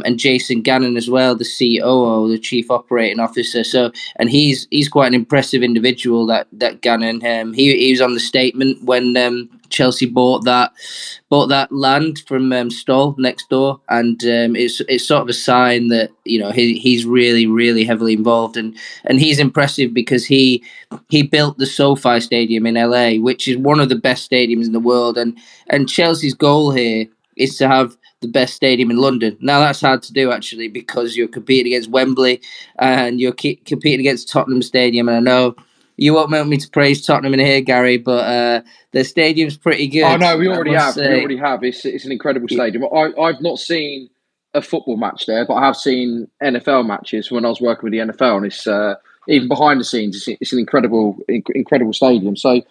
and Jason Gannon as well, the COO, the Chief Operating Officer. So, and he's quite an impressive individual. That Gannon, he was on the statement when Chelsea bought that land from Stoll next door, and it's sort of a sign that he's really heavily involved, and he's impressive because he built the SoFi Stadium in LA, which is one of the best stadiums in the world, and Chelsea's goal here is to have the best stadium in London. Now that's hard to do actually because you're competing against Wembley and you're competing against Tottenham Stadium, and I know you won't want me to praise Tottenham in here, Gary, but the stadium's pretty good. Oh no, we already have. It's an incredible stadium. I've not seen a football match there, but I have seen NFL matches when I was working with the NFL, and it's even behind the scenes, it's an incredible stadium. So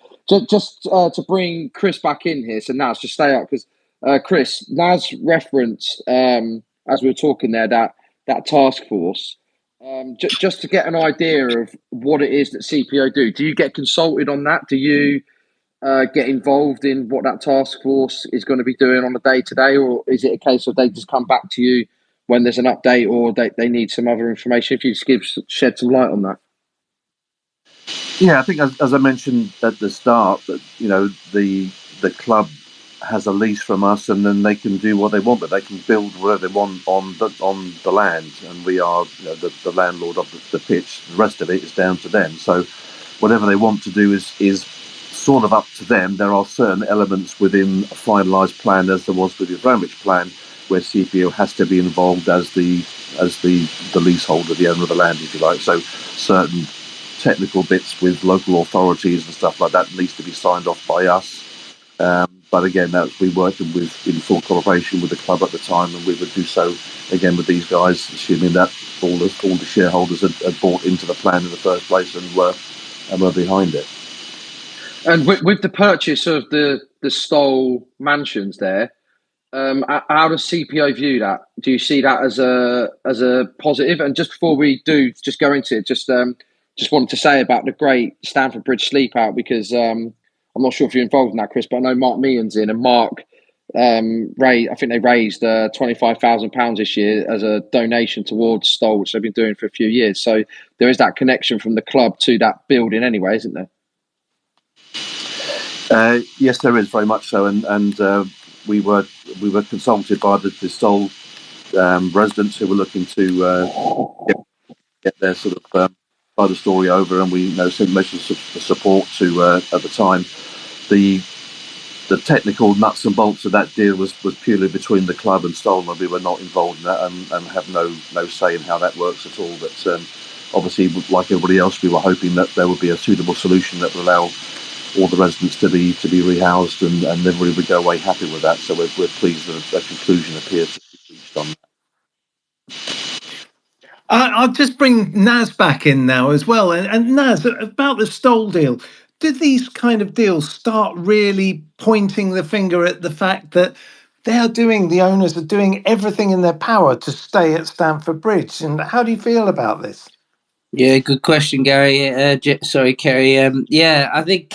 just to bring Chris back in here, so Naz, just stay up because Chris, Naz referenced as we were talking there that task force. Just to get an idea of what it is that CPO do. Do you get consulted on that? Do you get involved in what that task force is going to be doing on a day-to-day, or is it a case of they just come back to you when there's an update or they need some other information? If you just shed some light on that. Yeah, I think as I mentioned at the start, that the club has a lease from us, and then they can do what they want, but they can build whatever they want on the land, and we are the landlord of the pitch. The rest of it is down to them. So whatever they want to do is sort of up to them. There are certain elements within a finalised plan, as there was with the Abramovich plan, where CPO has to be involved as the leaseholder, the owner of the land, if you like. So certain technical bits with local authorities and stuff like that needs to be signed off by us. But again, we worked in full cooperation with the club at the time, and we would do so again with these guys, assuming that all the shareholders had bought into the plan in the first place and were behind it. And with the purchase of the Stoll mansions there, how does CPO view that? Do you see that as a positive? And just before we do just go into it, just wanted to say about the great Stamford Bridge sleep out, because I'm not sure if you're involved in that, Chris, but I know Mark Meehan's in, and Mark I think they raised £25,000 this year as a donation towards Stoll, which they've been doing for a few years. So there is that connection from the club to that building anyway, isn't there? Yes, there is, very much so, and we were consulted by the Stoll residents who were looking to get their sort of side of the story over, and we sent messages of support to at the time. The technical nuts and bolts of that deal was purely between the club and Stoll, and we were not involved in that and have no say in how that works at all. But obviously, like everybody else, we were hoping that there would be a suitable solution that would allow all the residents to be rehoused, and everybody would go away happy with that. So we're pleased that a conclusion appears to be reached on that. I'll just bring Naz back in now as well. And Naz, about the Stoll deal, did these kind of deals start really pointing the finger at the fact that the owners are doing everything in their power to stay at Stamford Bridge? And how do you feel about this? Yeah, good question, Gary. Sorry, Kerry. I think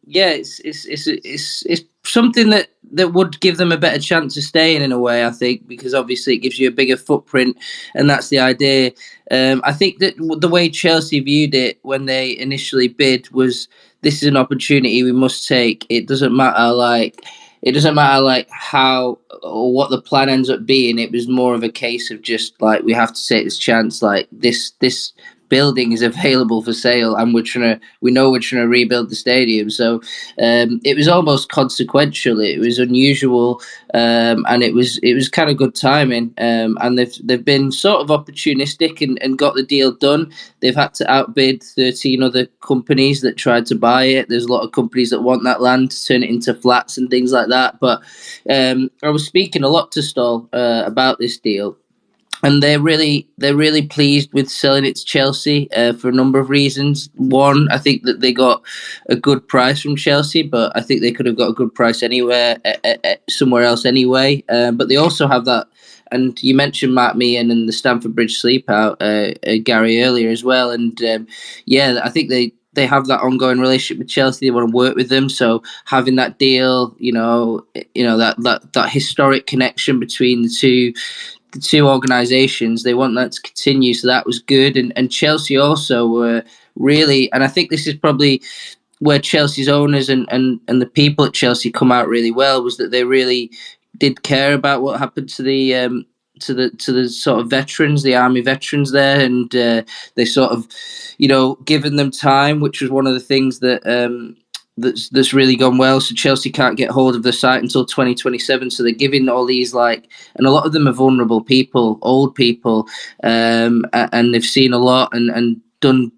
it's something that would give them a better chance of staying in a way. I think because obviously it gives you a bigger footprint, and that's the idea. I think that the way Chelsea viewed it when they initially bid was, this is an opportunity we must take. It doesn't matter how or what the plan ends up being. It was more of a case of just like, we have to take this chance. Like this building is available for sale, and we know we're trying to rebuild the stadium. So it was almost consequential. It was unusual, and it was kind of good timing. And they've been sort of opportunistic and got the deal done. They've had to outbid 13 other companies that tried to buy it. There's a lot of companies that want that land to turn it into flats and things like that. But I was speaking a lot to Stoll about this deal. And they're really pleased with selling it to Chelsea for a number of reasons. One, I think that they got a good price from Chelsea, but I think they could have got a good price somewhere else anyway. But they also have that, and you mentioned Mark Meehan and the Stamford Bridge sleep out, Gary, earlier as well. And I think they have that ongoing relationship with Chelsea. They want to work with them. So having that deal, that historic connection between the the two organisations. They want that to continue, so that was good. And Chelsea also were really, and I think this is probably where Chelsea's owners and the people at Chelsea come out really well, was that they really did care about what happened to the sort of veterans, the army veterans there, and they sort of, given them time, which was one of the things that that's really gone well. So Chelsea can't get hold of the site until 2027. So they're giving all these, and a lot of them are vulnerable people, old people, and they've seen a lot and done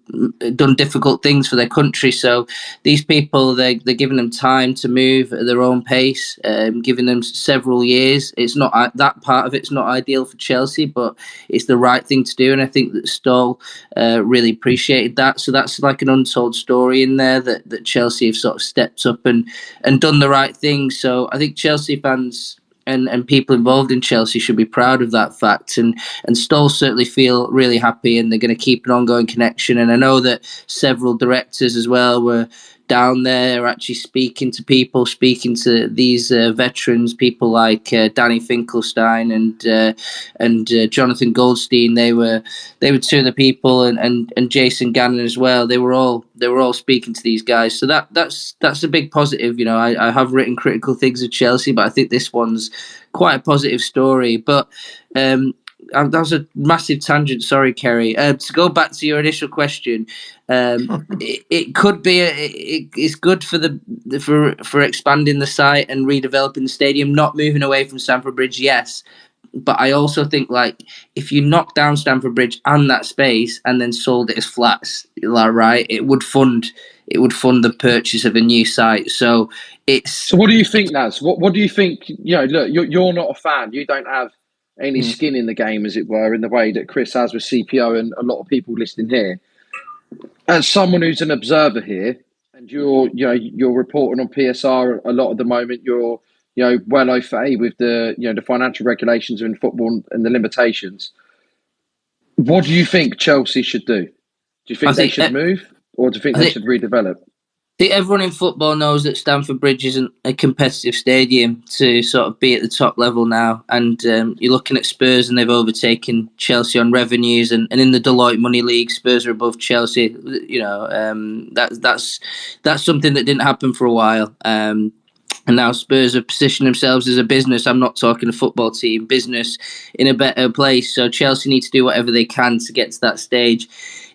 difficult things for their country. So these people, they're giving them time to move at their own pace, giving them several years. It's not that part of it's not ideal for Chelsea, but it's the right thing to do, and I think that Stoll really appreciated that. So that's like an untold story in there that Chelsea have sort of stepped up and done the right thing. So I think Chelsea fans and people involved in Chelsea should be proud of that fact. And Stoll certainly feel really happy, and they're going to keep an ongoing connection. And I know that several directors as well were down there actually speaking to people, speaking to these veterans, people like Danny Finkelstein and Jonathan Goldstein. They were two of the people, and Jason Gannon as well. They were all speaking to these guys. So that's a big positive. I have written critical things of Chelsea, but I think this one's quite a positive story. But that was a massive tangent. Sorry, Kerry. To go back to your initial question, it could be it's good for expanding the site and redeveloping the stadium, not moving away from Stamford Bridge. Yes, but I also think if you knock down Stamford Bridge and that space and then sold it as flats, right, it would fund the purchase of a new site. So it's. So what do you think, Naz? What do you think? Look, you're not a fan. You don't have any skin in the game, as it were, in the way that Chris has with CPO and a lot of people listening here. As someone who's an observer here, and you're reporting on PSR a lot at the moment, you're well au fait with the the financial regulations in football and the limitations. What do you think Chelsea should do? Do you think they should move, or do you think they should redevelop? I think everyone in football knows that Stamford Bridge isn't a competitive stadium to sort of be at the top level now. And you're looking at Spurs, and they've overtaken Chelsea on revenues. And in the Deloitte Money League, Spurs are above Chelsea. That's something that didn't happen for a while. And now Spurs have positioned themselves as a business. I'm not talking a football team, business in a better place. So Chelsea need to do whatever they can to get to that stage.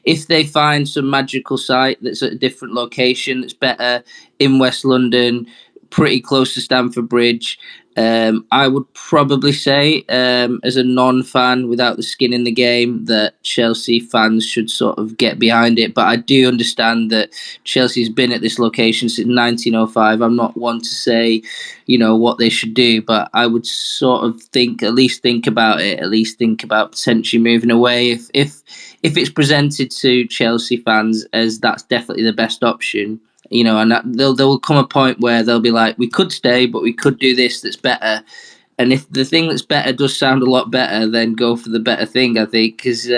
If they find some magical site that's at a different location, that's better in West London, pretty close to Stamford Bridge, I would probably say, as a non-fan without the skin in the game, that Chelsea fans should sort of get behind it. But I do understand that Chelsea's been at this location since 1905. I'm not one to say, what they should do, but I would sort of at least think about potentially moving away if it's presented to Chelsea fans as that's definitely the best option. And there will come a point where they'll be like, we could stay, but we could do this that's better. And if the thing that's better does sound a lot better, then go for the better thing, I think, because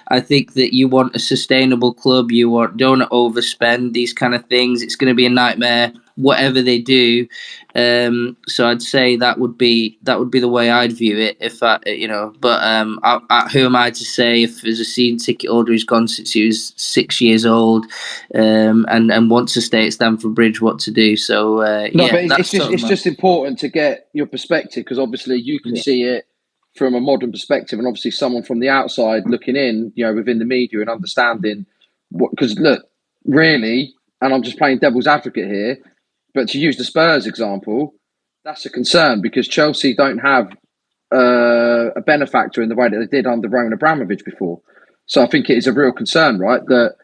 I think that you want a sustainable club. Don't overspend these kind of things. It's going to be a nightmare, whatever they do. So I'd say that would be the way I'd view it. But who am I to say if there's a season ticket holder who's gone since he was 6 years old, and wants to stay at Stamford Bridge, what to do? So it's just important to get your perspective, because obviously you can see it from a modern perspective, and obviously someone from the outside looking in, within the media and understanding what. Because look, really, and I'm just playing devil's advocate here. But to use the Spurs example, that's a concern, because Chelsea don't have a benefactor in the way that they did under Roman Abramovich before. So I think it is a real concern, right? That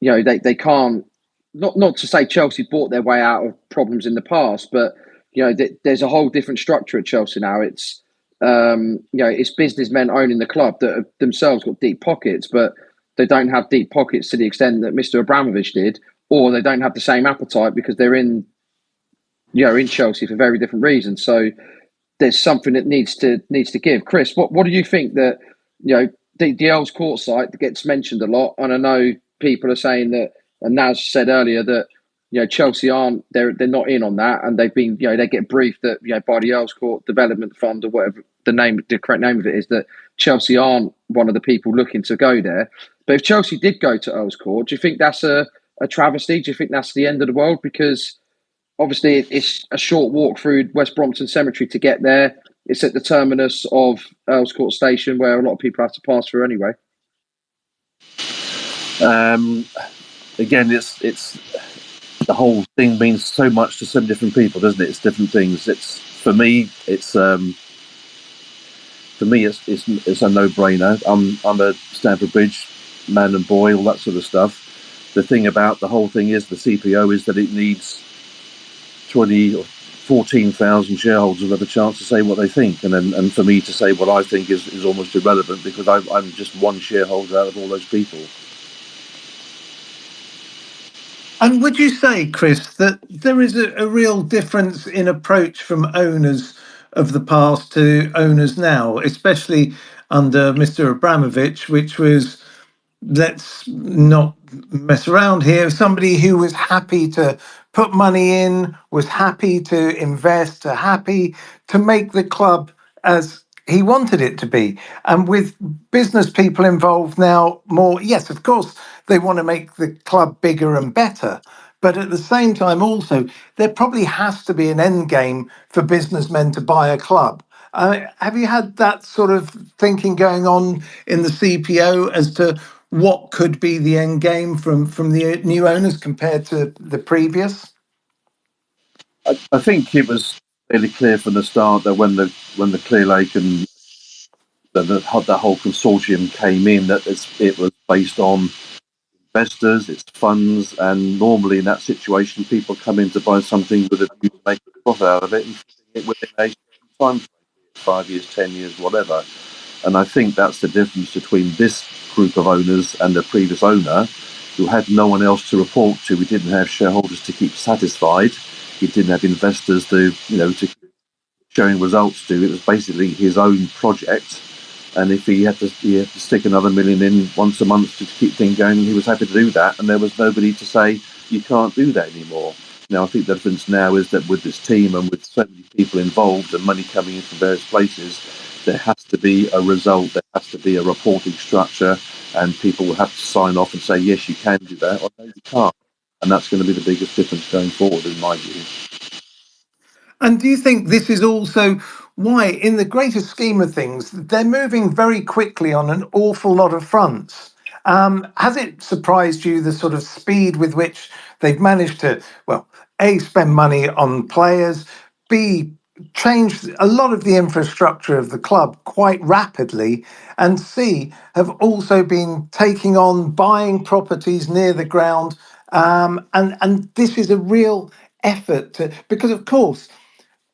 they can't. Not to say Chelsea bought their way out of problems in the past, but there's a whole different structure at Chelsea now. It's it's businessmen owning the club that have themselves got deep pockets, but they don't have deep pockets to the extent that Mr. Abramovich did, or they don't have the same appetite because they're in Chelsea for very different reasons. So there's something that needs to give. Chris, what do you think that the Earls Court site that gets mentioned a lot, and I know people are saying that, and Naz said earlier that Chelsea they're not in on that, and they've been they get briefed that by the Earls Court Development Fund or whatever the correct name of it is that Chelsea aren't one of the people looking to go there. But if Chelsea did go to Earls Court, do you think that's a travesty? Do you think that's the end of the world? Because obviously it's a short walk through West Brompton Cemetery to get there. It's at the terminus of Earls Court Station, where a lot of people have to pass through anyway. Again, it's the whole thing means so much to so many different people, doesn't it? It's different things. It's for me, it's a no-brainer. I'm a Stamford Bridge man and boy, all that sort of stuff. The thing about the whole thing is the CPO is that it needs 20 or 14,000 shareholders who have a chance to say what they think, and for me to say what I think is almost irrelevant, because I'm just one shareholder out of all those people. And would you say, Chris, that there is a real difference in approach from owners of the past to owners now, especially under Mr. Abramovich, which was, let's not mess around here, somebody who was happy to put money in, was happy to invest, happy to make the club as he wanted it to be. And with business people involved now more, yes, of course, they want to make the club bigger and better. But at the same time, also, there probably has to be an end game for businessmen to buy a club. Have you had that sort of thinking going on in the CPO as to what could be the end game from the new owners compared to the previous? I think it was fairly clear from the start that when the Clear Lake and the whole consortium came in, that it was based on investors, it's funds, and normally in that situation, people come in to buy something with a view to make a profit out of it and it within a time frame, 5 years, 10 years, whatever. And I think that's the difference between this group of owners and the previous owner, who had no one else to report to. He didn't have shareholders to keep satisfied. He didn't have investors to keep showing results to. It was basically his own project. And if he had to stick another million in once a month to keep things going, he was happy to do that. And there was nobody to say, you can't do that anymore. Now, I think the difference now is that with this team and with so many people involved and money coming in from various places, there has to be a result, there has to be a reporting structure, and people will have to sign off and say, yes, you can do that, or no, you can't. And that's going to be the biggest difference going forward, in my view. And do you think this is also why, in the greater scheme of things, they're moving very quickly on an awful lot of fronts? Has it surprised you the sort of speed with which they've managed to, well, A, spend money on players, B, change a lot of the infrastructure of the club quite rapidly, and C, have also been taking on buying properties near the ground? And this is a real effort to, because of course,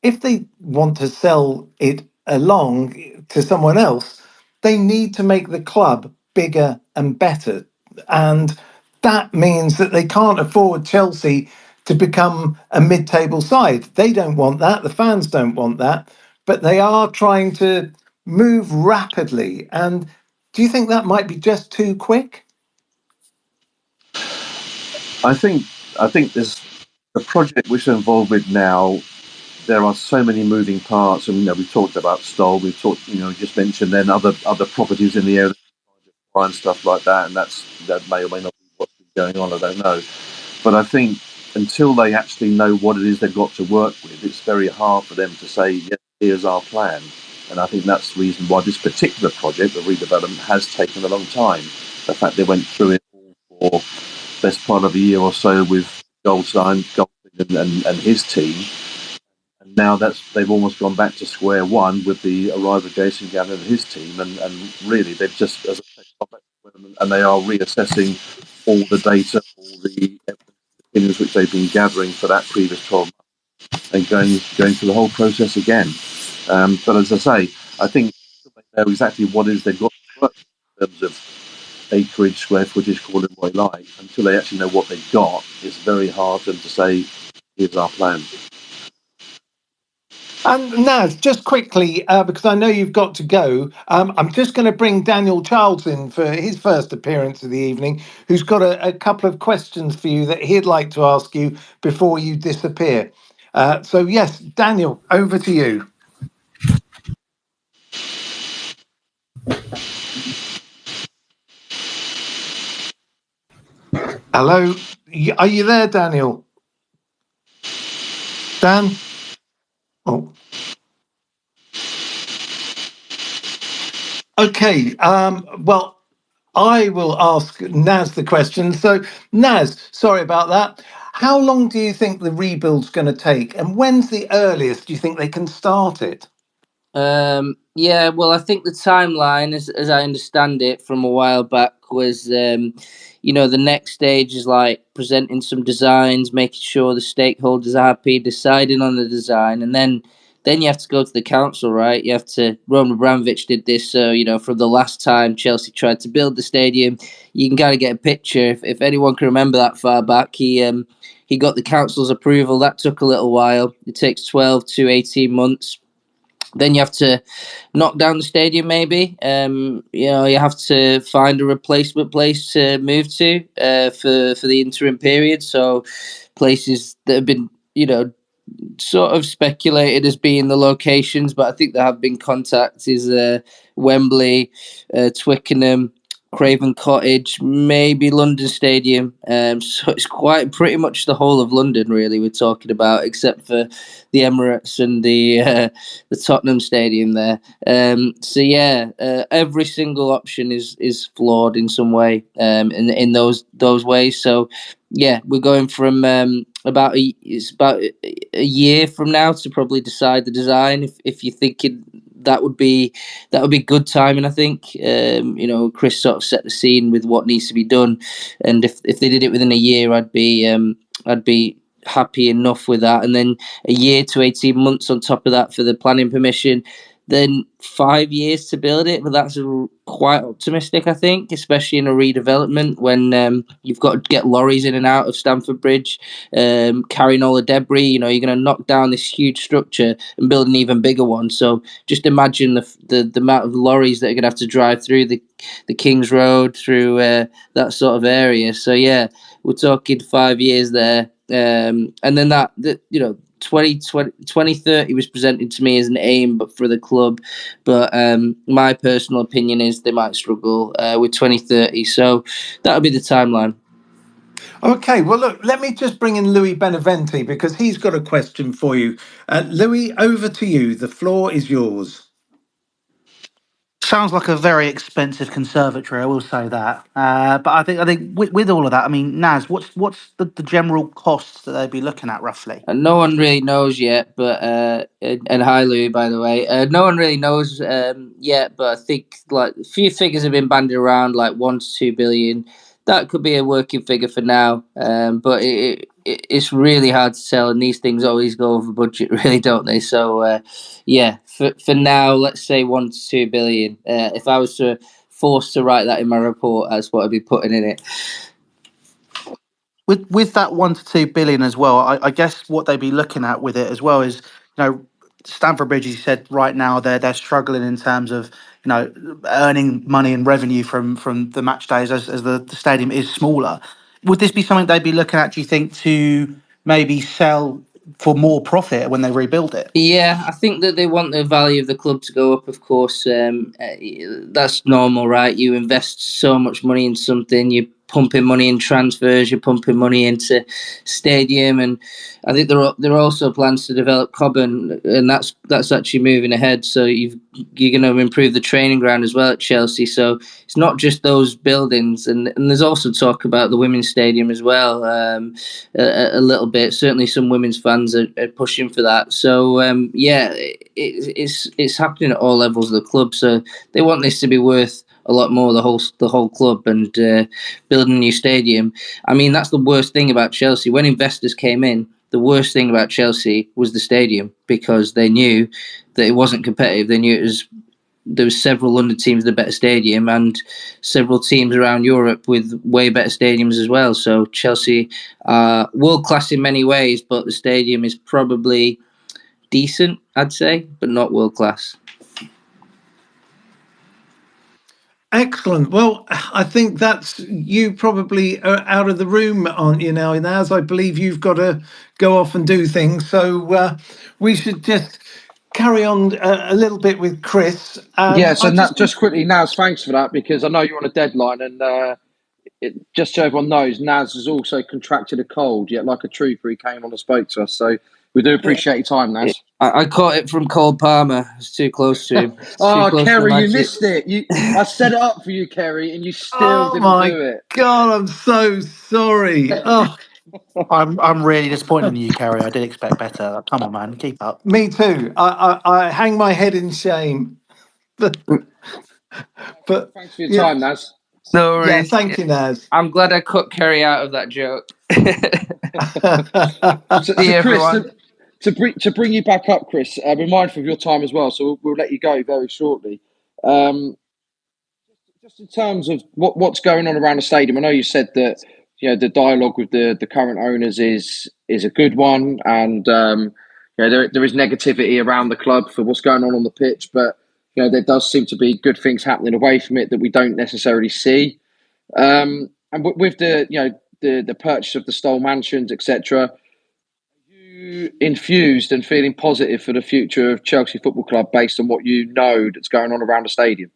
if they want to sell it along to someone else, they need to make the club bigger and better. And that means that they can't afford Chelsea to become a mid table side. They don't want that. The fans don't want that. But they are trying to move rapidly. And do you think that might be just too quick? I think there's the project which they're involved with now. There are so many moving parts, and we talked about Stoll. We've talked, just mentioned then other properties in the area and stuff like that, and that may or may not be what's going on. I don't know, but I think until they actually know what it is they've got to work with, it's very hard for them to say, yes, here's our plan. And I think that's the reason why this particular project, the redevelopment, has taken a long time. The fact they went through it all for best part of a year or so with Goldstein and his team. And now they've almost gone back to square one with the arrival of Jason Gavin and his team, and really they've just, as I said, and they are reassessing all the data, all the opinions which they've been gathering for that previous 12 months, and going through the whole process again. But as I say, I think they know exactly what it is they've got to work in terms of acreage, square footage, call it what they like. Until they actually know what they've got, it's very hard for them to say, here's our plan. And Naz, just quickly, because I know you've got to go, I'm just going to bring Daniel Charles in for his first appearance of the evening, who's got a couple of questions for you that he'd like to ask you before you disappear. So yes, Daniel, over to you. Hello, are you there, Daniel? Dan? Oh. Okay, well, I will ask Naz the question. So, Naz, sorry about that. How long do you think the rebuild's going to take? And when's the earliest do you think they can start it? Yeah, well, I think the timeline, as I understand it from a while back, was the next stage is like presenting some designs, making sure the stakeholders are happy, deciding on the design, and then you have to go to the council, right? You have to. Roman Abramovich did this, so from the last time Chelsea tried to build the stadium, you can kind of get a picture. If anyone can remember that far back, he got the council's approval. That took a little while. It takes 12 to 18 months. Then you have to knock down the stadium, maybe. You have to find a replacement place to move to for the interim period. So places that have been, sort of speculated as being the locations, but I think there have been contacts is Wembley, Twickenham, Craven Cottage, maybe London Stadium. So it's quite pretty much the whole of London, really. We're talking about, except for the Emirates and the Tottenham Stadium there. So yeah, every single option is flawed in some way. In those ways. So yeah, we're going from it's about a year from now to probably decide the design. If you're thinking that would be good timing, I think. Chris sort of set the scene with what needs to be done, and if they did it within a year, I'd be happy enough with that. And then a year to 18 months on top of that for the planning permission. Then 5 years to build it, but that's quite optimistic, I think, especially in a redevelopment when you've got to get lorries in and out of Stamford Bridge, carrying all the debris. You're going to knock down this huge structure and build an even bigger one. So just imagine the amount of lorries that are going to have to drive through the King's Road, through that sort of area. So yeah, we're talking 5 years there, and then 2030 was presented to me as an aim but for the club, but my personal opinion is they might struggle with 2030, so that'll be the timeline. Okay, well, look, let me just bring in Louis Beneventi because he's got a question for you. Louis, over to you. The floor is yours. Sounds like a very expensive conservatory, I will say that. But I think with all of that, I mean, Naz, what's the general costs that they'd be looking at roughly? And no one really knows yet, but and hi Louis, by the way. No one really knows yet, but I think like a few figures have been bandied around, like 1 to 2 billion. That could be a working figure for now, but it's really hard to tell, and these things always go over budget, really, don't they? So yeah, for now, let's say 1 to 2 billion. If I was forced to write that in my report, that's what I'd be putting in it. With that 1 to 2 billion as well, I guess what they'd be looking at with it as well is, Stamford Bridge, as you said, right now they're struggling in terms of earning money and revenue from the match days as the stadium is smaller. Would this be something they'd be looking at, do you think, to maybe sell for more profit when they rebuild it? Yeah, I think that they want the value of the club to go up, of course. That's normal, right? You invest so much money in something, you pumping money in transfers, you're pumping money into stadium, and I think there are also plans to develop Cobham, and that's actually moving ahead. So you're going to improve the training ground as well at Chelsea. So it's not just those buildings, and there's also talk about the women's stadium as well, a little bit. Certainly, some women's fans are pushing for that. So yeah, it's happening at all levels of the club. So they want this to be worth a lot more, the whole club, and building a new stadium. I mean, that's the worst thing about Chelsea. When investors came in, the worst thing about Chelsea was the stadium, because they knew that it wasn't competitive. They knew there was several London teams with a better stadium and several teams around Europe with way better stadiums as well. So Chelsea are world class in many ways, but the stadium is probably decent, I'd say, but not world class. Excellent. Well, I think that's you probably are out of the room, aren't you now, Naz? I believe you've got to go off and do things. So we should just carry on a little bit with Chris. So just quickly, Naz, thanks for that, because I know you're on a deadline, and just so everyone knows, Naz has also contracted a cold, yet like a trooper, he came on and spoke to us. So we do appreciate your time, Naz. I caught it from Cole Palmer. It's too close to him. Kerry, you missed it. I set it up for you, Kerry, and you still didn't do it. God, I'm so sorry. Oh, I'm really disappointed in you, Kerry. I did expect better. Come on, man, keep up. Me too. I hang my head in shame. But thanks for your time, Naz. No worries. Yeah, thank you, Naz. I'm glad I cut Kerry out of that joke. So Chris, to bring you back up, Chris, be mindful of your time as well. So we'll let you go very shortly. Just in terms of what's going on around the stadium, I know you said that the dialogue with the current owners is a good one, and there is negativity around the club for what's going on the pitch, but there does seem to be good things happening away from it that we don't necessarily see. And with the purchase of the Stoll Mansions, etc., are you infused and feeling positive for the future of Chelsea Football Club based on what you know that's going on around the stadium?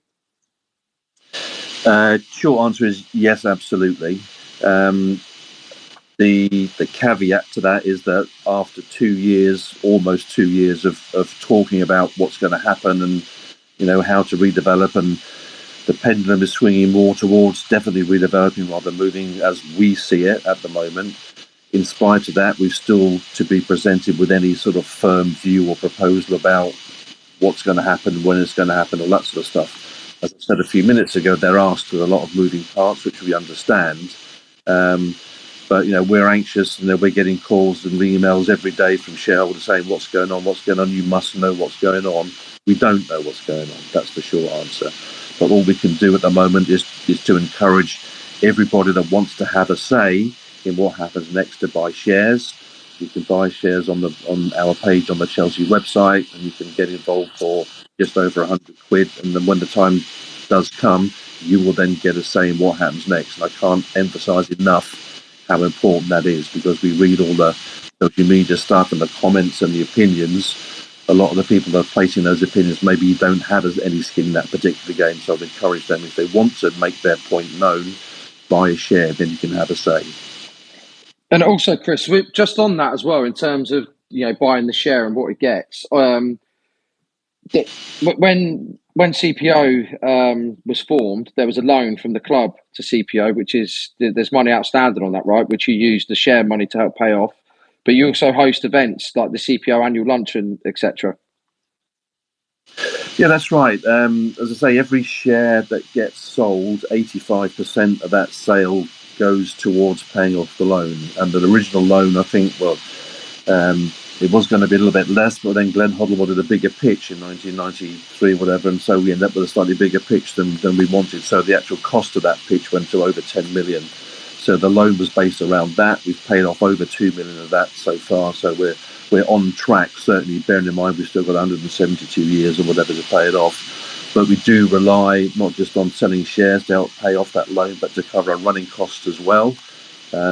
Short answer is yes, absolutely. The caveat to that is that after almost 2 years of talking about what's going to happen and how to redevelop, and the pendulum is swinging more towards definitely redeveloping rather than moving as we see it at the moment. In spite of that, we've still to be presented with any sort of firm view or proposal about what's going to happen, when it's going to happen, all that sort of stuff. As I said a few minutes ago, they're asked with a lot of moving parts, which we understand. But we're anxious, and we're getting calls and emails every day from shareholders saying, "What's going on? What's going on? You must know what's going on." We don't know what's going on. That's the short answer. But all we can do at the moment is to encourage everybody that wants to have a say in what happens next to buy shares. You can buy shares on our page on the Chelsea website, and you can get involved for just over £100. And then when the time does come, you will then get a say in what happens next. And I can't emphasise enough how important that is, because we read all the social media stuff and the comments and the opinions. A lot of the people that are placing those opinions maybe don't have any skin in that particular game. So I'd encourage them, if they want to make their point known, buy a share, then you can have a say. And also, Chris, just on that as well, in terms of buying the share and what it gets. When CPO was formed, there was a loan from the club to CPO, which is there's money outstanding on that, right? Which you use the share money to help pay off. But you also host events like the CPO annual luncheon, etc. Yeah, that's right. As I say, every share that gets sold, 85% of that sale goes towards paying off the loan. And the original loan, I think, it was going to be a little bit less, but then Glenn Hoddle wanted a bigger pitch in 1993, whatever, and so we ended up with a slightly bigger pitch than we wanted. So the actual cost of that pitch went to over 10 million. So the loan was based around that. We've paid off over 2 million of that so far. So we're on track, certainly bearing in mind we've still got 172 years or whatever to pay it off. But we do rely not just on selling shares to help pay off that loan, but to cover our running costs as well.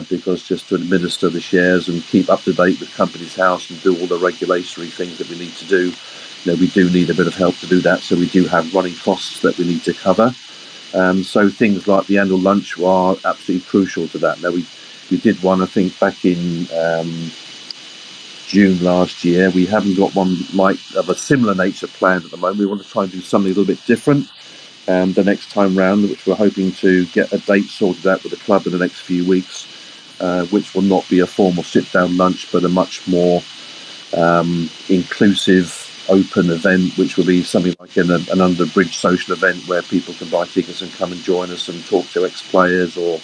Because just to administer the shares and keep up to date with Companies House and do all the regulatory things that we need to do, we do need a bit of help to do that. So we do have running costs that we need to cover. So things like the annual lunch are absolutely crucial to that. Now we did one, I think, back in June last year. We haven't got one of a similar nature planned at the moment. We want to try and do something a little bit different the next time round, which we're hoping to get a date sorted out with the club in the next few weeks, which will not be a formal sit-down lunch, but a much more inclusive, open event, which will be something like an under-bridge social event where people can buy tickets and come and join us and talk to ex-players or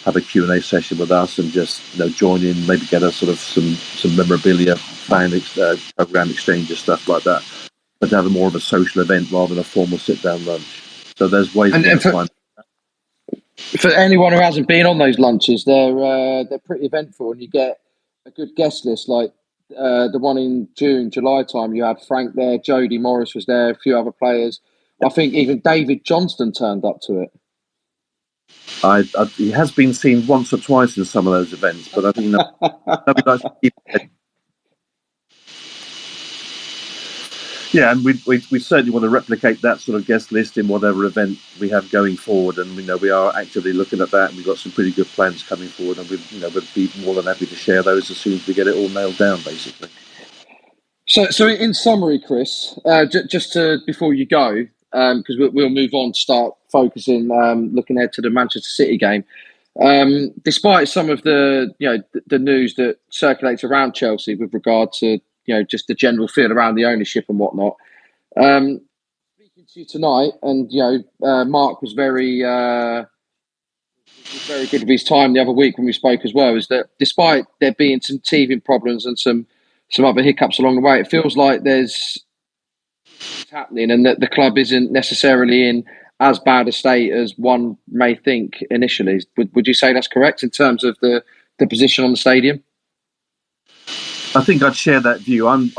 have a Q&A session with us and just join in, maybe get a sort of some memorabilia, program exchanges, stuff like that, but to have more of a social event rather than a formal sit-down lunch. So there's ways to find. For anyone who hasn't been on those lunches, they're pretty eventful, and you get a good guest list. Like the one in July time, you had Frank there, Jody Morris was there, a few other players. I think even David Johnston turned up to it. He has been seen once or twice in some of those events, but I think that'd be nice to keep. Yeah, and we certainly want to replicate that sort of guest list in whatever event we have going forward, and we are actively looking at that, and we've got some pretty good plans coming forward, and we'd be more than happy to share those as soon as we get it all nailed down, basically. So in summary, Chris, just to before you go, because we'll move on to start focusing, looking ahead to the Manchester City game. Despite some of the the news that circulates around Chelsea with regard to just the general feel around the ownership and whatnot, speaking to you tonight, and Mark was very good with his time the other week when we spoke as well. Is that despite there being some teething problems and some other hiccups along the way, it feels like there's happening and that the club isn't necessarily in as bad a state as one may think initially. Would you say that's correct in terms of the position on the stadium? I think I'd share that view. I'm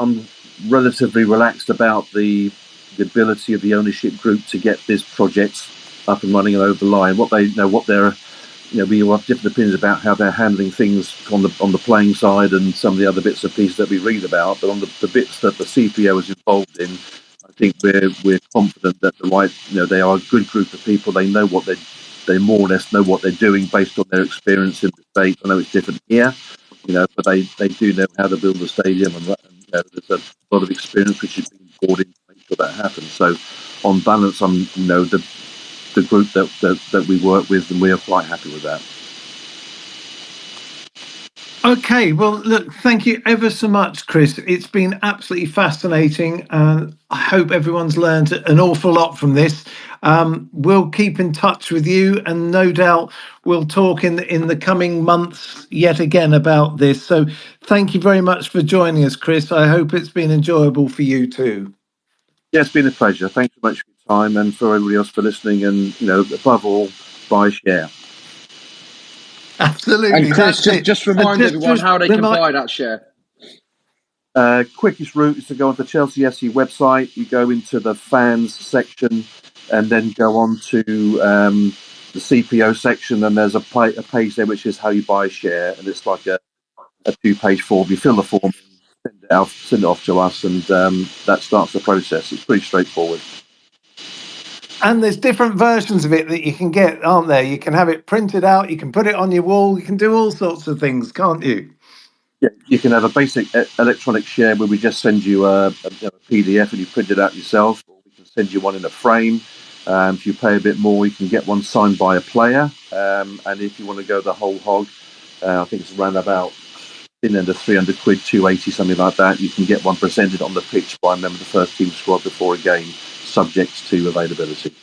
relatively relaxed about the ability of the ownership group to get this project up and running and over the line. What they we have different opinions about how they're handling things on the playing side and some of the other bits and pieces that we read about. But on the bits that the CPO is involved in, I think we're confident that they are a good group of people. They know they more or less know what they're doing based on their experience in the state. I know it's different here, but they do know how to build a stadium, and there's a lot of experience which is being poured in to make sure that happens. So, on balance, I'm the group that we work with, and we are quite happy with that. Okay, well, look, thank you ever so much, Chris. It's been absolutely fascinating, and I hope everyone's learned an awful lot from this. We'll keep in touch with you, and no doubt we'll talk in the coming months yet again about this. So thank you very much for joining us, Chris. I hope it's been enjoyable for you too. Yeah, it's been a pleasure. Thanks so much for your time, and for everybody else for listening, and above all, buy, share. Absolutely. And Chris, just remind everyone how they can buy that share. Quickest route is to go onto the Chelsea FC website. You go into the fans section, and then go on to the CPO section, and there's a page there which is how you buy a share, and it's like a 2-page form. You fill the form, send it off to us, and that starts the process. It's pretty straightforward. And there's different versions of it that you can get, aren't there? You can have it printed out, you can put it on your wall, you can do all sorts of things, can't you? Yeah, you can have a basic electronic share where we just send you a PDF and you print it out yourself, or we can send you one in a frame. If you pay a bit more, you can get one signed by a player. And if you want to go the whole hog, I think it's around about under £300, 280, something like that. You can get one presented on the pitch by a member of the first team squad before a game, subject to availability.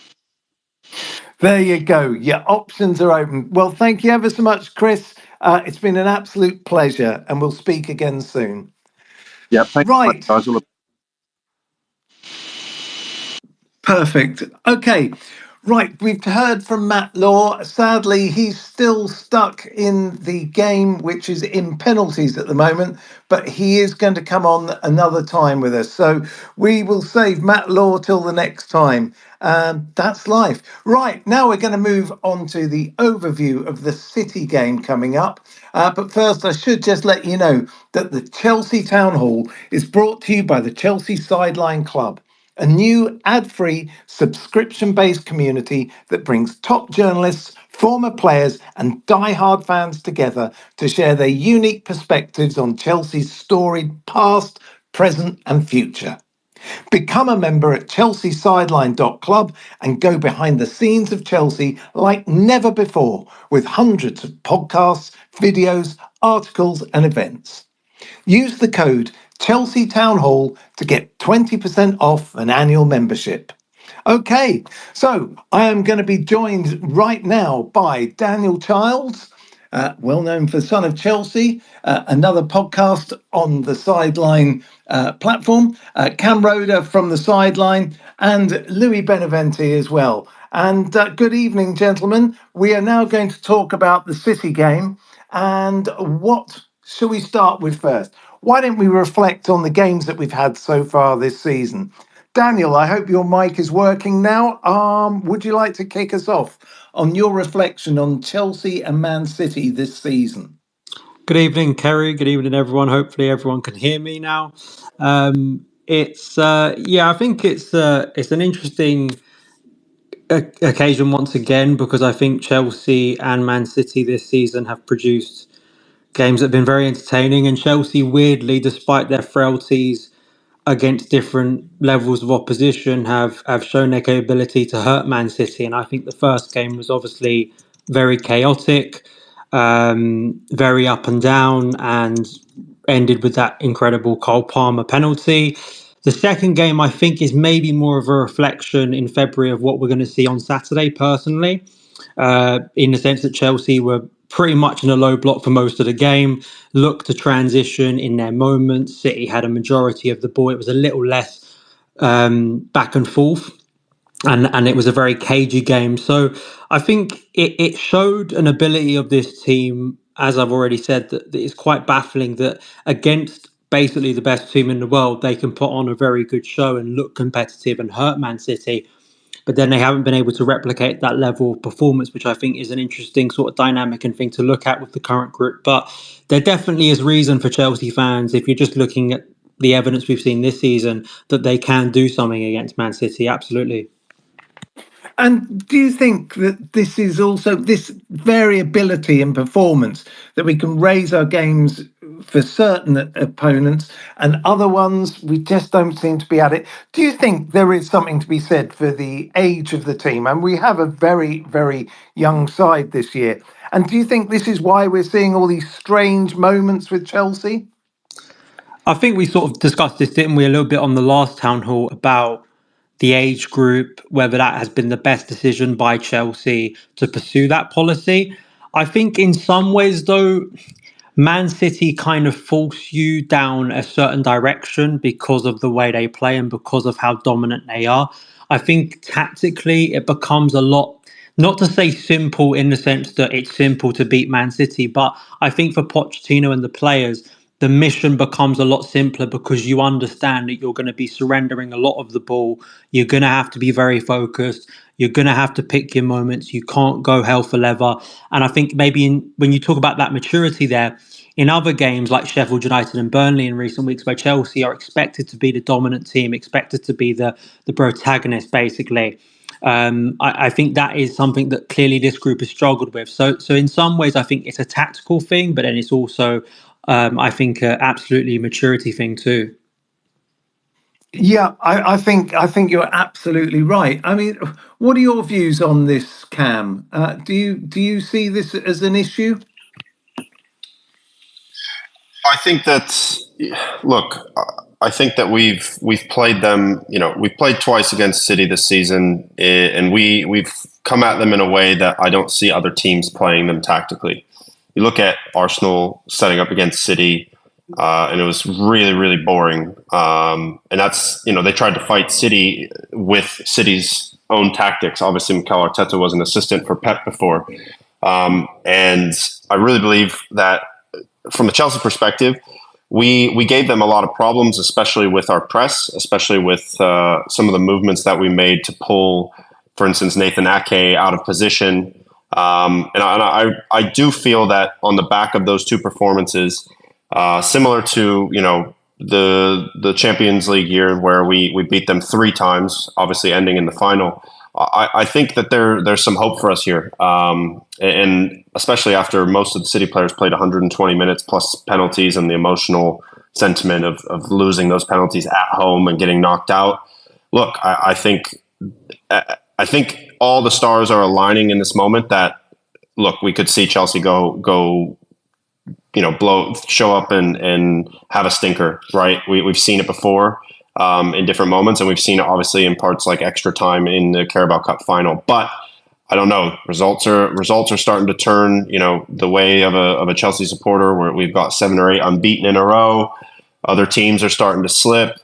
There you go. Your options are open. Well, thank you ever so much, Chris. It's been an absolute pleasure, and we'll speak again soon. Yeah, thanks. Right. Guys. Perfect. Okay. Right, we've heard from Matt Law. Sadly, he's still stuck in the game, which is in penalties at the moment, but he is going to come on another time with us. So we will save Matt Law till the next time. That's life. Right, now we're going to move on to the overview of the City game coming up. But first, I should just let you know that the Chelsea Town Hall is brought to you by the Chelsea Sideline Club, a new ad-free, subscription-based community that brings top journalists, former players and die-hard fans together to share their unique perspectives on Chelsea's storied past, present and future. Become a member at chelseasideline.club and go behind the scenes of Chelsea like never before, with hundreds of podcasts, videos, articles and events. Use the code Chelsea Town Hall to get 20% off an annual membership. Okay, so I am going to be joined right now by Daniel Childs, well known for Son of Chelsea, another podcast on the Sideline platform, Cam Roder from the Sideline, and Louis Beneventi as well. And good evening, gentlemen. We are now going to talk about the City game. And what shall we start with first? Why don't we reflect on the games that we've had so far this season? Daniel, I hope your mic is working now. Would you like to kick us off on your reflection on Chelsea and Man City this season? Good evening, Kerry. Good evening, everyone. Hopefully everyone can hear me now. It's I think it's an interesting occasion once again, because I think Chelsea and Man City this season have produced games that have been very entertaining, and Chelsea, weirdly, despite their frailties against different levels of opposition, have shown their capability to hurt Man City. And I think the first game was obviously very chaotic, very up and down, and ended with that incredible Cole Palmer penalty. The second game, I think, is maybe more of a reflection in February of what we're going to see on Saturday, personally, in the sense that Chelsea were pretty much in a low block for most of the game, looked to transition in their moments. City had a majority of the ball. It was a little less back and forth, and it was a very cagey game. So I think it showed an ability of this team, as I've already said, that it's quite baffling that against basically the best team in the world, they can put on a very good show and look competitive and hurt Man City. But then they haven't been able to replicate that level of performance, which I think is an interesting sort of dynamic and thing to look at with the current group. But there definitely is reason for Chelsea fans, if you're just looking at the evidence we've seen this season, that they can do something against Man City. Absolutely. And do you think that this is also this variability in performance, that we can raise our games for certain opponents and other ones we just don't seem to be at it? Do you think there is something to be said for the age of the team? And we have a very, very young side this year. And do you think this is why we're seeing all these strange moments with Chelsea? I think we sort of discussed this, didn't we, a little bit on the last town hall about the age group, whether that has been the best decision by Chelsea to pursue that policy. I think in some ways, though, Man City kind of force you down a certain direction because of the way they play and because of how dominant they are. I think tactically it becomes a lot, not to say simple in the sense that it's simple to beat Man City, but I think for Pochettino and the players, the mission becomes a lot simpler because you understand that you're going to be surrendering a lot of the ball. You're going to have to be very focused. You're going to have to pick your moments. You can't go hell for leather. And I think maybe when you talk about that maturity there, in other games like Sheffield United and Burnley in recent weeks, where Chelsea are expected to be the dominant team, expected to be the protagonist, basically. I think that is something that clearly this group has struggled with. So in some ways, I think it's a tactical thing, but then it's also, I think, absolutely a maturity thing too. Yeah, I think you're absolutely right. I mean, what are your views on this, Cam? Do you see this as an issue? I think that, look, I think that we've played them. You know, we've played twice against City this season, and we've come at them in a way that I don't see other teams playing them tactically. You look at Arsenal setting up against City, and it was really, really boring. And that's, you know, they tried to fight City with City's own tactics. Obviously, Mikel Arteta was an assistant for Pep before, and I really believe that, from a Chelsea perspective, we gave them a lot of problems, especially with our press, especially with some of the movements that we made to pull, for instance, Nathan Ake out of position. And I do feel that on the back of those two performances, similar to, you know, the Champions League year where we beat them 3 times, obviously ending in the final, I think that there's some hope for us here, and especially after most of the City players played 120 minutes plus penalties and the emotional sentiment of losing those penalties at home and getting knocked out. Look, I think all the stars are aligning in this moment. That, look, we could see Chelsea go, you know, show up and have a stinker. Right? We've seen it before. In different moments, and we've seen it obviously in parts like extra time in the Carabao Cup final. But I don't know. Results are starting to turn, you know, the way of a Chelsea supporter, where we've got 7 or 8 unbeaten in a row. Other teams are starting to slip.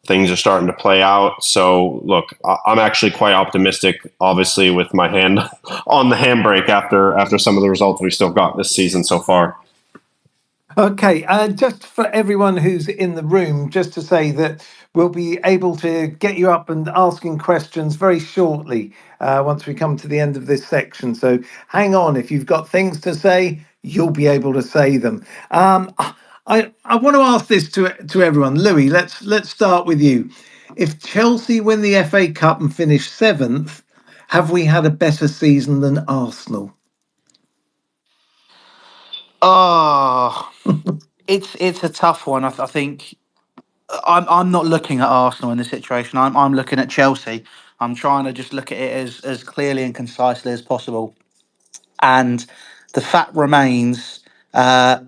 Things are starting to play out. So look, I'm actually quite optimistic. Obviously, with my hand on the handbrake after some of the results we've still got this season so far. Okay, just for everyone who's in the room, just to say that we'll be able to get you up and asking questions very shortly once we come to the end of this section. So hang on, if you've got things to say, you'll be able to say them. I want to ask this to everyone. Louis, let's start with you. If Chelsea win the FA Cup and finish 7th, have we had a better season than Arsenal? Oh, it's a tough one. I think I'm not looking at Arsenal in this situation. I'm looking at Chelsea. I'm trying to just look at it as clearly and concisely as possible. And the fact remains, to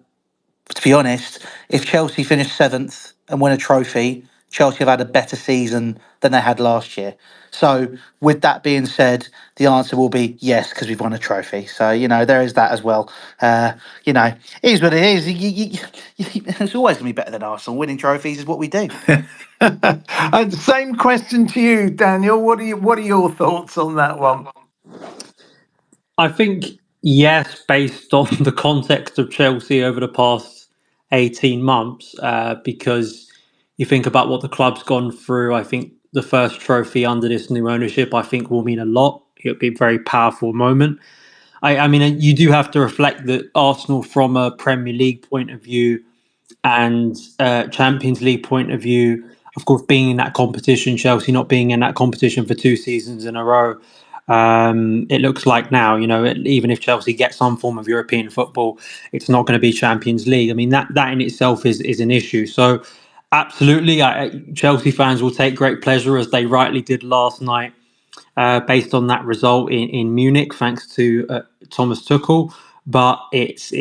be honest, if Chelsea finish 7th and win a trophy, Chelsea have had a better season than they had last year. So, with that being said, the answer will be yes, because we've won a trophy. So, there is that as well. It is what it is. It's always going to be better than Arsenal. Winning trophies is what we do. And same question to you, Daniel. What are your thoughts on that one? I think yes, based on the context of Chelsea over the past 18 months, because you think about what the club's gone through. I think the first trophy under this new ownership, I think, will mean a lot. It'll be a very powerful moment. I mean, you do have to reflect that Arsenal, from a Premier League point of view and Champions League point of view, of course, being in that competition, Chelsea not being in that competition for 2 seasons in a row, it looks like now, even if Chelsea get some form of European football, it's not going to be Champions League. I mean, that in itself is an issue. So, absolutely, Chelsea fans will take great pleasure, as they rightly did last night, based on that result in Munich, thanks to Thomas Tuchel. But it's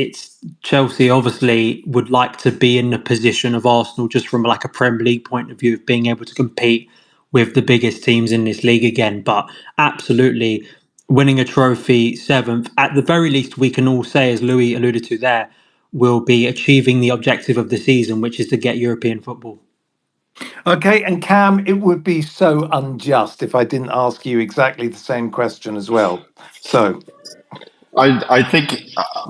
Chelsea obviously would like to be in the position of Arsenal, just from like a Premier League point of view, of being able to compete with the biggest teams in this league again. But absolutely, winning a trophy 7th, at the very least, we can all say, as Louis alluded to there, will be achieving the objective of the season, which is to get European football. Okay, and Cam, it would be so unjust if I didn't ask you exactly the same question as well. So, I think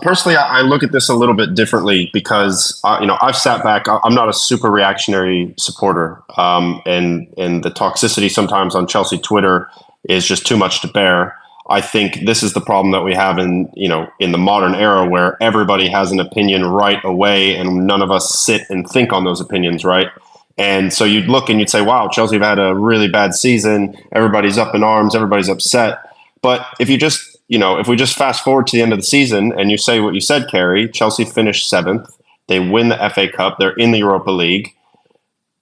personally, I look at this a little bit differently because I've sat back. I'm not a super reactionary supporter, and the toxicity sometimes on Chelsea Twitter is just too much to bear. I think this is the problem that we have in the modern era, where everybody has an opinion right away, and none of us sit and think on those opinions, right? And so you'd look and you'd say, "Wow, Chelsea have had a really bad season. Everybody's up in arms. Everybody's upset." But if we just fast forward to the end of the season and you say what you said, Kerry, Chelsea finished 7th. They win the FA Cup. They're in the Europa League.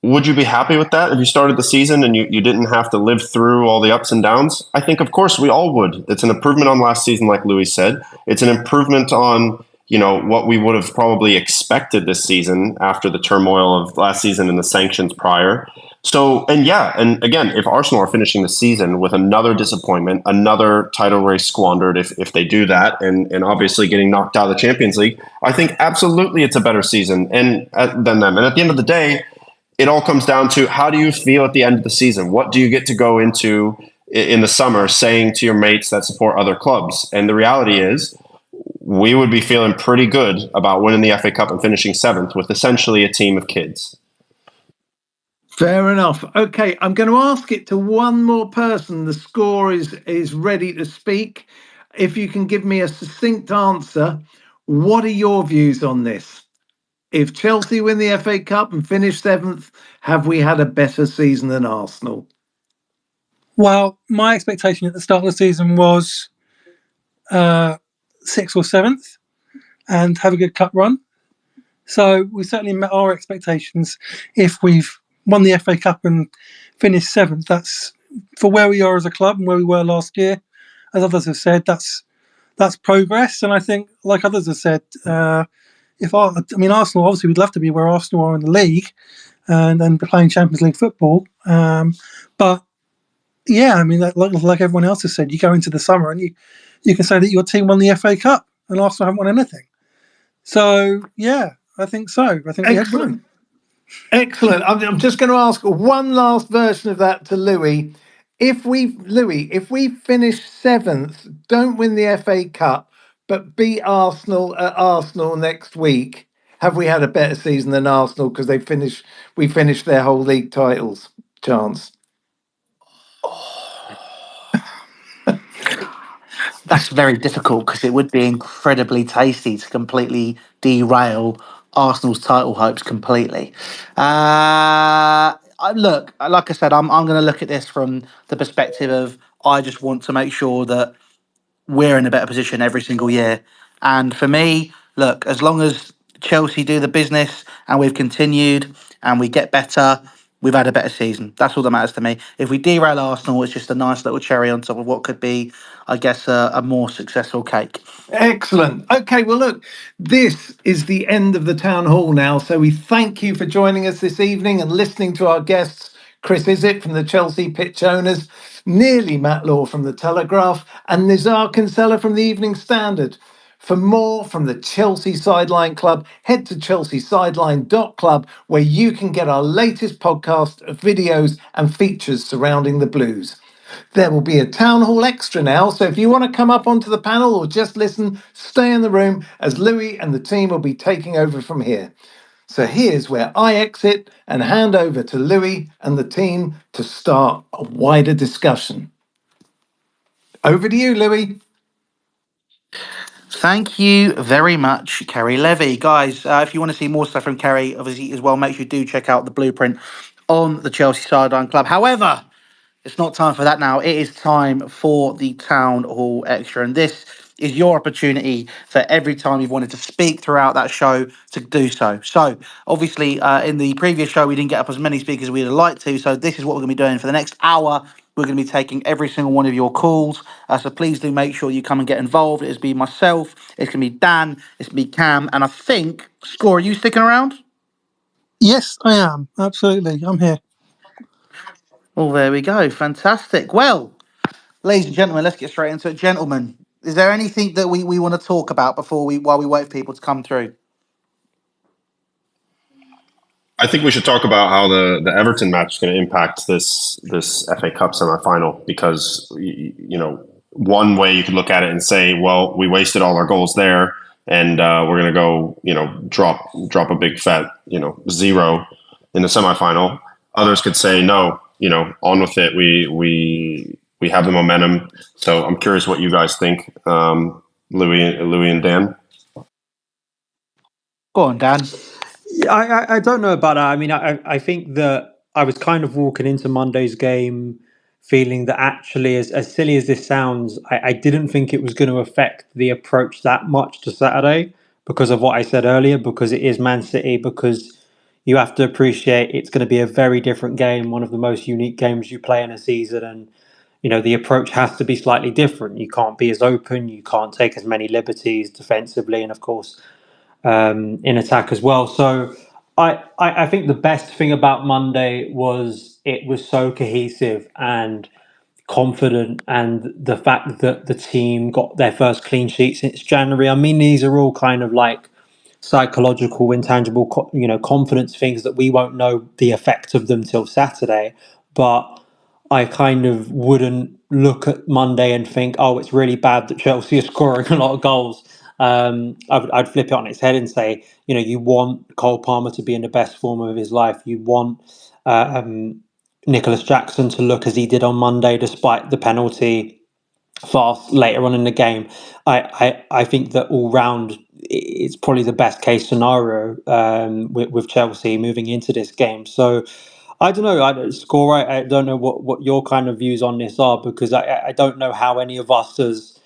Would you be happy with that if you started the season and you didn't have to live through all the ups and downs? I think, of course, we all would. It's an improvement on last season, like Louis said. It's an improvement on what we would have probably expected this season after the turmoil of last season and the sanctions prior. So, and again, if Arsenal are finishing the season with another disappointment, another title race squandered, if they do that, and obviously getting knocked out of the Champions League, I think absolutely it's a better season than them. And at the end of the day, it all comes down to, how do you feel at the end of the season? What do you get to go into in the summer saying to your mates that support other clubs? And the reality is, we would be feeling pretty good about winning the FA Cup and finishing 7th with essentially a team of kids. Fair enough. Okay, I'm going to ask it to one more person. The score is ready to speak. If you can give me a succinct answer, what are your views on this? If Chelsea win the FA Cup and finish 7th, have we had a better season than Arsenal? Well, my expectation at the start of the season was 6th or 7th and have a good cup run. So we certainly met our expectations. If we've won the FA Cup and finished 7th, that's, for where we are as a club and where we were last year, as others have said, that's progress. And I think, like others have said, Arsenal, obviously we'd love to be where Arsenal are in the league and be playing Champions League football. But yeah, I mean, like everyone else has said, you go into the summer and you can say that your team won the FA Cup and Arsenal haven't won anything. So yeah, I think so. I think excellent. Excellent. I'm just going to ask one last version of that to Louis. If we finish 7th, don't win the FA Cup, but beat Arsenal at Arsenal next week, have we had a better season than Arsenal because we finished their whole league titles? Chance. That's very difficult, because it would be incredibly tasty to completely derail Arsenal's title hopes completely. Look, like I said, I'm going to look at this from the perspective of I just want to make sure that we're in a better position every single year. And for me, look, as long as Chelsea do the business and we've continued and we get better, we've had a better season. That's all that matters to me. If we derail Arsenal, it's just a nice little cherry on top of what could be, I guess, a more successful cake. Excellent. Okay, well, look, this is the end of the town hall now. So we thank you for joining us this evening and listening to our guests, Chris Izzett from the Chelsea Pitch Owners, Nearly Matt Law from the Telegraph, and Nizar Kinsella from the Evening Standard. For more from the Chelsea Sideline Club, head to chelseasideline.club, where you can get our latest podcast, videos, and features surrounding the Blues. There will be a town hall extra now, so if you want to come up onto the panel or just listen, stay in the room as Louis and the team will be taking over from here. So here's where I exit and hand over to Louis and the team to start a wider discussion. Over to you, Louis. Thank you very much, Kerry Levy. Guys, if you want to see more stuff from Kerry, obviously, as well, make sure you do check out the blueprint on the Chelsea Sideline Club. However, it's not time for that now. It is time for the Town Hall Extra. And this is your opportunity for every time you've wanted to speak throughout that show to do so. So, obviously, in the previous show, we didn't get up as many speakers as we'd have liked to. So, this is what we're going to be doing for the next hour. We're going to be taking every single one of your calls. So, please do make sure you come and get involved. It's be myself, it's going to be Dan, it's going to be Cam. And I think, Score, are you sticking around? Yes, I am. Absolutely. I'm here. Well, there we go. Fantastic. Well, ladies and gentlemen, let's get straight into it. Gentlemen, is there anything that we want to talk about while we wait for people to come through? I think we should talk about how the Everton match is going to impact this FA Cup semi-final, because one way you could look at it and say, well, we wasted all our goals there, and we're going to go drop a big fat 0 in the semi-final. Others could say no, on with it. We have the momentum. So I'm curious what you guys think, Louis and Dan. Go on, Dan. I don't know about that. I mean, I think that I was kind of walking into Monday's game feeling that actually, as silly as this sounds, I didn't think it was going to affect the approach that much to Saturday because of what I said earlier, because it is Man City, because you have to appreciate it's going to be a very different game, one of the most unique games you play in a season, and the approach has to be slightly different. You can't be as open, you can't take as many liberties defensively, and of course in attack as well. So I think the best thing about Monday was it was so cohesive and confident, and the fact that the team got their first clean sheet since January. I mean, these are all kind of like psychological, intangible, confidence things that we won't know the effect of them till Saturday. But I kind of wouldn't look at Monday and think, oh, it's really bad that Chelsea are scoring a lot of goals. I'd flip it on its head and say, you want Cole Palmer to be in the best form of his life. You want Nicholas Jackson to look as he did on Monday, despite the penalty fast later on in the game. I think that all round it's probably the best case scenario with Chelsea moving into this game. So I don't know. I don't know what your kind of views on this are, because I don't know how any of us, as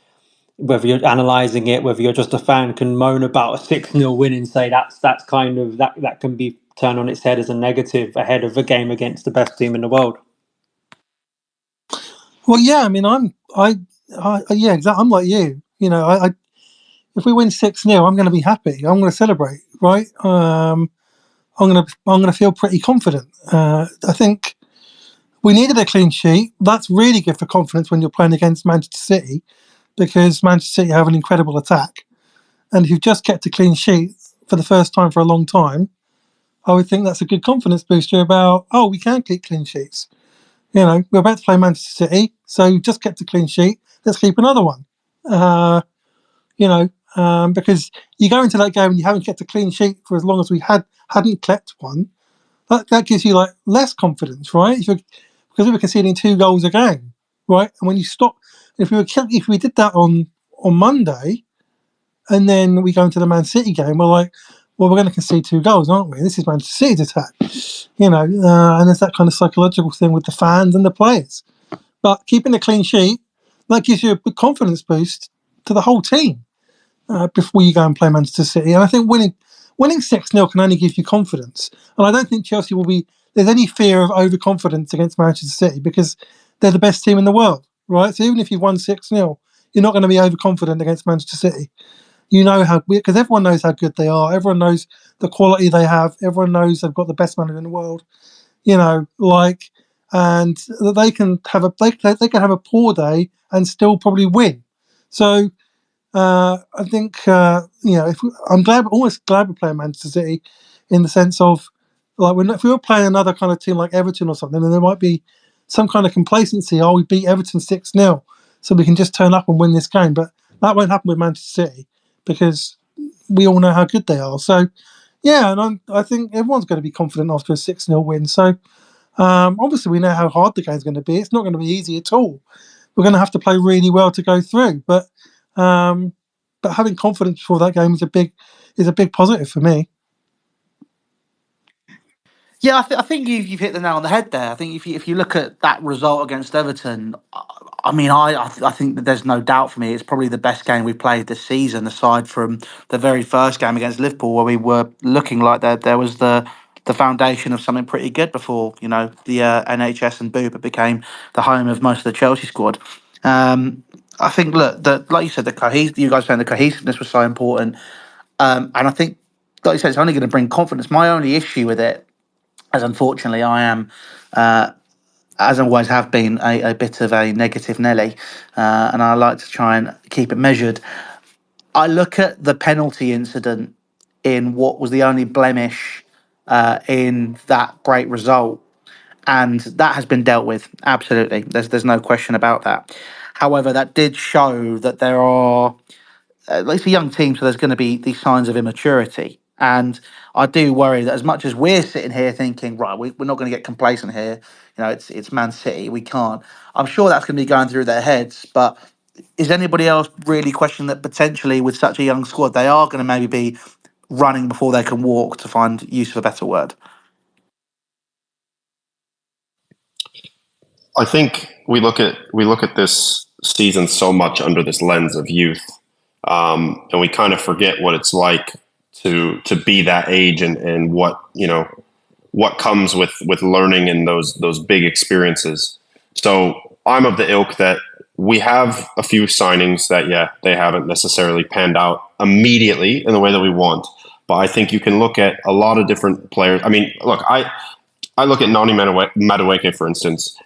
whether you're analysing it, whether you're just a fan, can moan about a 6-0 win and say that's kind of that can be turned on its head as a negative ahead of a game against the best team in the world. Well, yeah, I mean, yeah, exactly. I'm like you. If we win 6-0, I'm going to be happy. I'm going to celebrate, right? I'm going to feel pretty confident. I think we needed a clean sheet. That's really good for confidence when you're playing against Manchester City, because Manchester City have an incredible attack. And if you've just kept a clean sheet for the first time for a long time, I would think that's a good confidence booster about, we can keep clean sheets. We're about to play Manchester City, so you've just kept a clean sheet. Let's keep another one. Because you go into that game and you haven't kept a clean sheet for as long as we hadn't kept one. That gives you less confidence, right? Because we were conceding 2 goals a game, right? And when you stop, if we did that on Monday, and then we go into the Man City game, we're like, well, we're going to concede 2 goals, aren't we? This is Manchester City's attack, and there's that kind of psychological thing with the fans and the players. But keeping a clean sheet, that gives you a big confidence boost to the whole team before you go and play Manchester City. And I think winning 6-0 can only give you confidence. And I don't think Chelsea there's any fear of overconfidence against Manchester City because they're the best team in the world, right? So even if you've won 6-0, you're not going to be overconfident against Manchester City. You know because everyone knows how good they are. Everyone knows the quality they have. Everyone knows they've got the best manager in the world. And they can have a poor day and still probably win. So I think I'm almost glad we're playing Manchester City, in the sense of if we were playing another kind of team like Everton or something, then there might be some kind of complacency. Oh, we beat Everton 6-0, so we can just turn up and win this game. But that won't happen with Manchester City because we all know how good they are. So yeah, and I think everyone's going to be confident after a 6-0 win. So obviously we know how hard the game's going to be. It's not going to be easy at all. We're going to have to play really well to go through. But having confidence before that game is a big positive for me. Yeah, I think you've hit the nail on the head there. I think if you look at that result against Everton, I think that there's no doubt for me it's probably the best game we've played this season, aside from the very first game against Liverpool, where we were looking like there was the foundation of something pretty good before the NHS and Bupa became the home of most of the Chelsea squad. I think like you said, you guys saying the cohesiveness was so important, and I think, like you said, it's only going to bring confidence. My only issue with it, as unfortunately I am, as I always have been, a bit of a negative Nelly, and I like to try and keep it measured. I look at the penalty incident in what was the only blemish in that great result, and that has been dealt with, absolutely. There's no question about that. However, that did show that there are, it's a young team, so there's going to be these signs of immaturity. And I do worry that as much as we're sitting here thinking, right, we're not going to get complacent here, it's Man City, we can't. I'm sure that's going to be going through their heads, but is anybody else really questioning that potentially with such a young squad, they are going to maybe be running before they can walk, to find use of a better word? I think we look at this season so much under this lens of youth, and we kind of forget what it's like to be that age and what comes with learning and those big experiences. So I'm of the ilk that we have a few signings that they haven't necessarily panned out immediately in the way that we want, but I think you can look at a lot of different players. I mean, look, I look at Noni Madueke, for instance.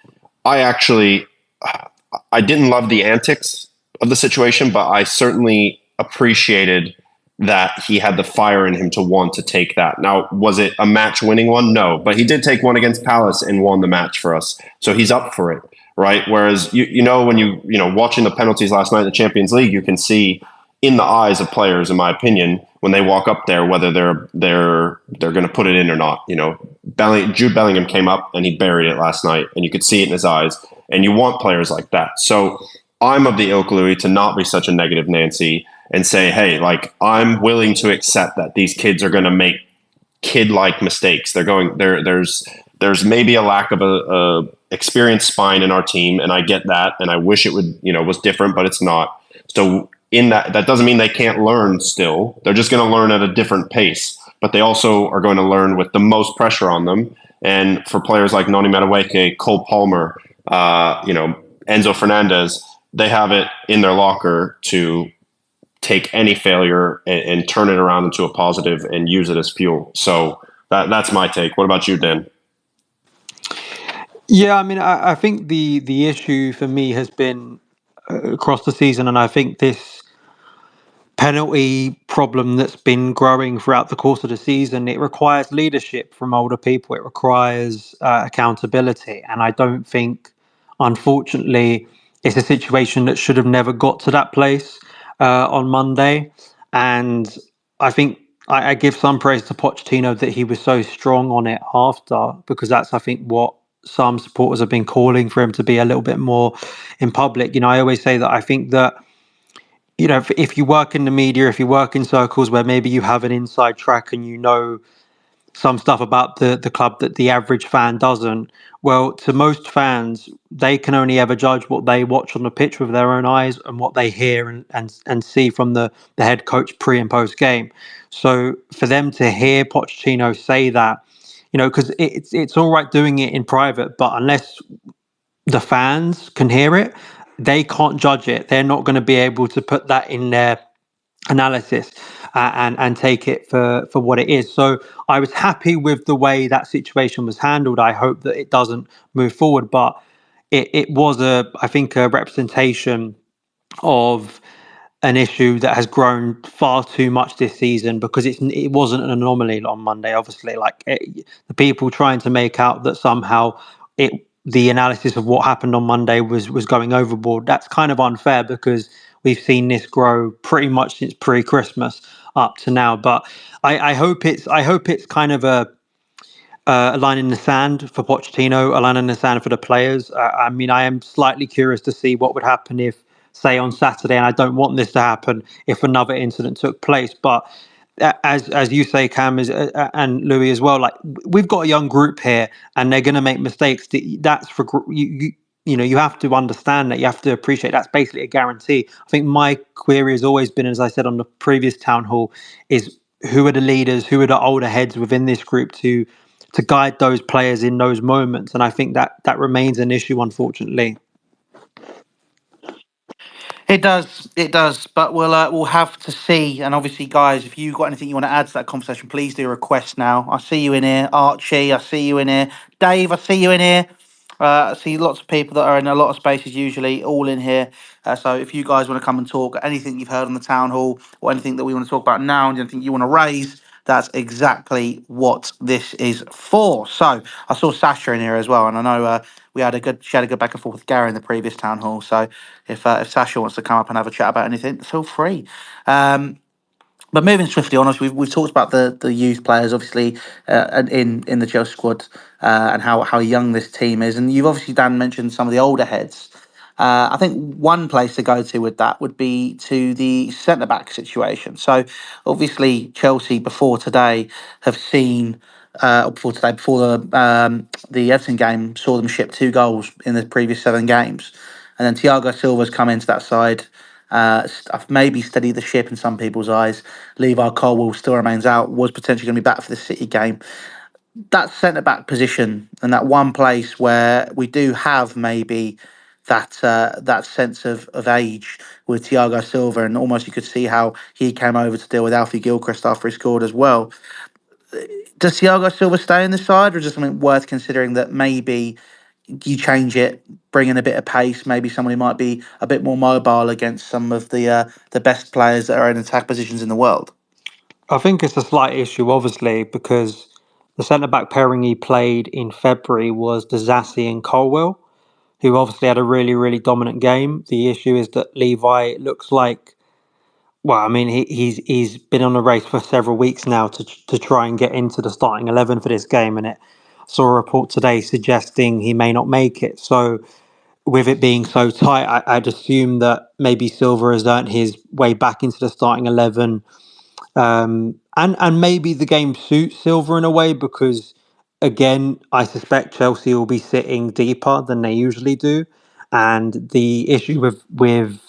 I didn't love the antics of the situation, but I certainly appreciated that he had the fire in him to want to take that. Now, was it a match-winning one? No, but he did take one against Palace and won the match for us, so he's up for it, right? Whereas when you watching the penalties last night in the Champions League, you can see in the eyes of players, in my opinion, when they walk up there, whether they're going to put it in or not. Jude Bellingham came up and he buried it last night, and you could see it in his eyes. And you want players like that. So I'm of the ilk, Louis, to not be such a negative Nancy and say, hey, I'm willing to accept that these kids are going to make kid-like mistakes. There's maybe a lack of a experienced spine in our team, and I get that, and I wish it would was different, but it's not. So in that doesn't mean they can't learn still. They're just going to learn at a different pace, but they also are going to learn with the most pressure on them. And for players like Noni Madueke, Cole Palmer, Enzo Fernandez, they have it in their locker to take any failure and turn it around into a positive and use it as fuel. So that's my take. What about you, Dan? Yeah, I mean, I think the issue for me has been across the season, and I think this penalty problem that's been growing throughout the course of the season, it requires leadership from older people. It requires accountability. And I don't think, unfortunately, it's a situation that should have never got to that place on Monday. And I think I give some praise to Pochettino that he was so strong on it after, because that's, I think, what some supporters have been calling for him to be a little bit more in public. I always say that I think that if you work in the media, if you work in circles where maybe you have an inside track and you know some stuff about the club that the average fan doesn't, well, to most fans, they can only ever judge what they watch on the pitch with their own eyes and what they hear and see from the head coach pre and post game. So for them to hear Pochettino say that, because it's all right doing it in private, but unless the fans can hear it, they can't judge it. They're not going to be able to put that in their analysis and take it for what it is. So I was happy with the way that situation was handled. I hope that it doesn't move forward, but it was I think a representation of an issue that has grown far too much this season, because it wasn't an anomaly on Monday. Obviously, the people trying to make out that somehow the analysis of what happened on Monday was going overboard. That's kind of unfair, because we've seen this grow pretty much since pre-Christmas up to now. But I hope it's kind of a line in the sand for Pochettino, a line in the sand for the players. I mean, I am slightly curious to see what would happen if, say, on Saturday, and I don't want this to happen, if another incident took place. But as you say, Cam, and Louis as well, like, we've got a young group here, and they're going to make mistakes. That's for you. You have to understand that. You have to appreciate that's basically a guarantee. I think my query has always been, as I said on the previous town hall, is who are the leaders, who are the older heads within this group to guide those players in those moments. And I think that remains an issue, unfortunately. It does. But we'll have to see. And obviously, guys, if you've got anything you want to add to that conversation, please do request now. I see you in here, Archie. I see you in here, Dave. I see you in here. I see lots of people that are in a lot of spaces, usually all in here. So if you guys want to come and talk, anything you've heard on the town hall, or anything that we want to talk about now, and anything you want to raise, that's exactly what this is for. So I saw Sasha in here as well, and I know she had a good back and forth with Gary in the previous town hall. So if Sasha wants to come up and have a chat about anything, feel free. But moving swiftly on, we've talked about the youth players, obviously, in the Chelsea squad, and how young this team is. And you've obviously, Dan, mentioned some of the older heads. I think one place to go to with that would be to the centre back situation. So obviously, Chelsea before today have seen. Before the Everton game, saw them ship 2 goals in the previous 7 games, and then Thiago Silva's come into that side. I've maybe steadied the ship in some people's eyes. Levi Colwill still remains out, was potentially going to be back for the City game. That centre-back position, and that one place where we do have maybe that sense of age with Thiago Silva, and almost you could see how he came over to deal with Alfie Gilchrist after he scored as well. Does Thiago Silva stay in the side, or is it something worth considering that maybe you change it, bring in a bit of pace, maybe somebody might be a bit more mobile against some of the best players that are in attack positions in the world? I think it's a slight issue, obviously, because the centre-back pairing he played in February was Disasi and Colwill, who obviously had a really, really dominant game. The issue is that Levi looks like, well, I mean, he's been on a race for several weeks now to try and get into the starting 11 for this game, and I saw a report today suggesting he may not make it. So with it being so tight, I'd assume that maybe Silva has earned his way back into the starting 11. And maybe the game suits Silva in a way, because, again, I suspect Chelsea will be sitting deeper than they usually do. And the issue with